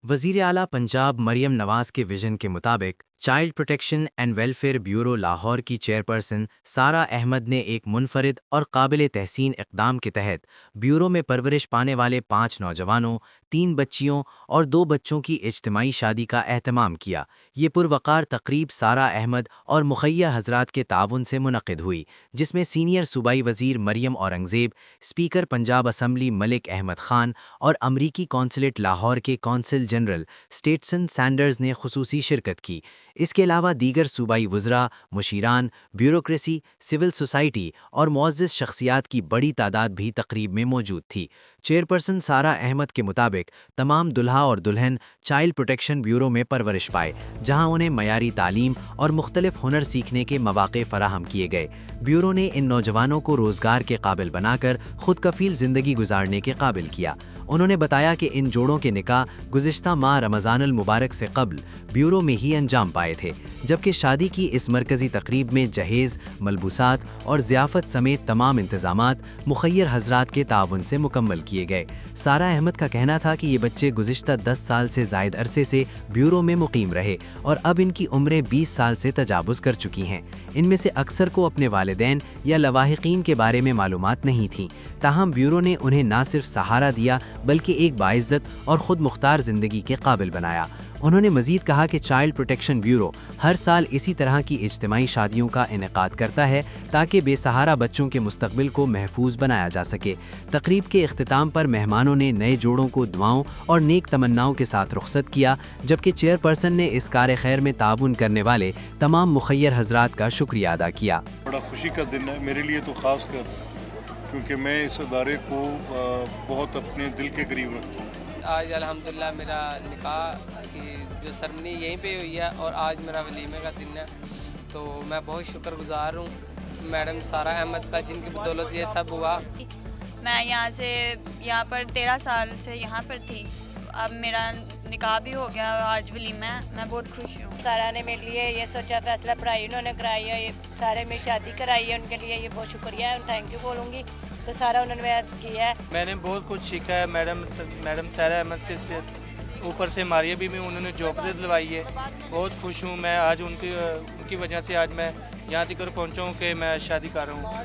वज़ीर आला पंजाब मरियम नवाज़ के विजन के मुताबिक child protection and welfare bureau Lahore की चेयरपर्सन सारा अहमद ने एक मुनफरिद और काबिल तहसीन इक़दाम के तहत ब्यूरो में परवरिश पाने वाले 5 नौजवानों, 3 बच्चियों और 2 बच्चों की इज्तिमाई शादी का एहतमाम किया। ये पुरवकार तकरीब सारा अहमद और मुखैया हजरात के ताउन से मुनक़िद हुई, जिसमें सीनियर सूबाई वज़ीर मरियम औरंगज़ेब, स्पीकर पंजाब असम्बली मलिक अहमद ख़ान और अमरीकी कौंसलेट लाहौर के कौंसल जनरल स्टेटसन सैंडर्स ने खुसूसी शिरकत की। इसके अलावा दीगर सूबाई वज़रा, मुशीरान, ब्यूरोक्रेसी, सिविल सोसाइटी और मुअज़्ज़ज़ शख्सियात की बड़ी तादाद भी तकरीब में मौजूद थी। चेयरपर्सन सारा अहमद के मुताबिक तमाम दुल्हा और दुल्हन चाइल्ड प्रोटेक्शन ब्यूरो में परवरिश पाए, जहां उन्हें मयारी तालीम और मुख्तलिफ हुनर सीखने के मौक़े फराहम किए गए। ब्यूरो ने इन नौजवानों को रोज़गार के काबिल बनाकर खुद कफ़ील ज़िंदगी गुजारने के काबिल किया। उन्होंने बताया कि इन जोड़ों के निकाह गुज़िश्ता माह रमज़ानुल मुबारक से कब्ल ब्यूरो में ही अंजाम पाए थे, जबकि शादी की इस मरकज़ी तकरीब में जहेज़, मलबूसात और ज़ियाफ़त समेत तमाम इंतज़ामात मुखय्यर हज़रात के ताउन से मुकम्मल किए गए। सारा अहमद का कहना था कि ये बच्चे गुज़िश्ता 10 साल से ज़ायद अरसे से ब्यूरो में मुकीम रहे और अब इनकी उम्रें 20 साल से तजावुज़ कर चुकी हैं। इनमें से अक्सर को अपने वालिदैन या लवाहिकीन के बारे में मालूमात नहीं थीं, ताहम ब्यूरो ने उन्हें ना सिर्फ सहारा दिया बल्कि एक बाइज़्ज़त और ख़ुद मुख्तार ज़िंदगी के काबिल बनाया। उन्होंने मज़ीद कहा कि चाइल्ड प्रोटेक्शन ब्यूरो हर साल इसी तरह की इज्तिमाई शादियों का इनेकाद करता है ताकि बेसहारा बच्चों के मुस्तकबिल को महफूज बनाया जा सके। तकरीब के इख्तिताम पर मेहमानों ने नए जोड़ों को दुआओं और नेक तमन्नाओं के साथ रुखसत किया, जबकि चेयरपर्सन ने इस कार खैर में ताउन करने वाले तमाम मुखय्यर हज़रात का शुक्रिया अदा किया। बड़ा खुशी का दिन है मेरे लिए तो ख़ास कर, क्योंकि मैं इस अदारे को बहुत अपने दिल के करीब रखता हूँ। आज अल्हम्दुलिल्लाह मेरा निकाह की जो सरमनी यहीं पे हुई है और आज मेरा वलीमे का दिन है, तो मैं बहुत शुक्रगुजार हूँ मैडम सारा अहमद का, जिनकी बदौलत ये सब हुआ। मैं यहाँ पर 13 साल से यहाँ पर थी, अब मेरा निकाह भी हो गया और आज वलीमा है। मैं बहुत खुश हूँ। सारा ने मेरे लिए ये सोचा फैसला पढ़ाई उन्होंने कराई है, ये सारे में शादी कराई है, उनके लिए ये बहुत शुक्रिया है, थैंक यू बोलूँगी। तो सारा उन्होंने मेरा किया है। मैंने बहुत कुछ सीखा है मैडम सारा अहमद से, ऊपर से मारिया भी में उन्होंने जॉब दिलवाई है। बहुत खुश हूँ मैं आज उनकी वजह से आज मैं यहाँ तक पहुँचा हूँ कि मैं शादी कर रहा हूँ।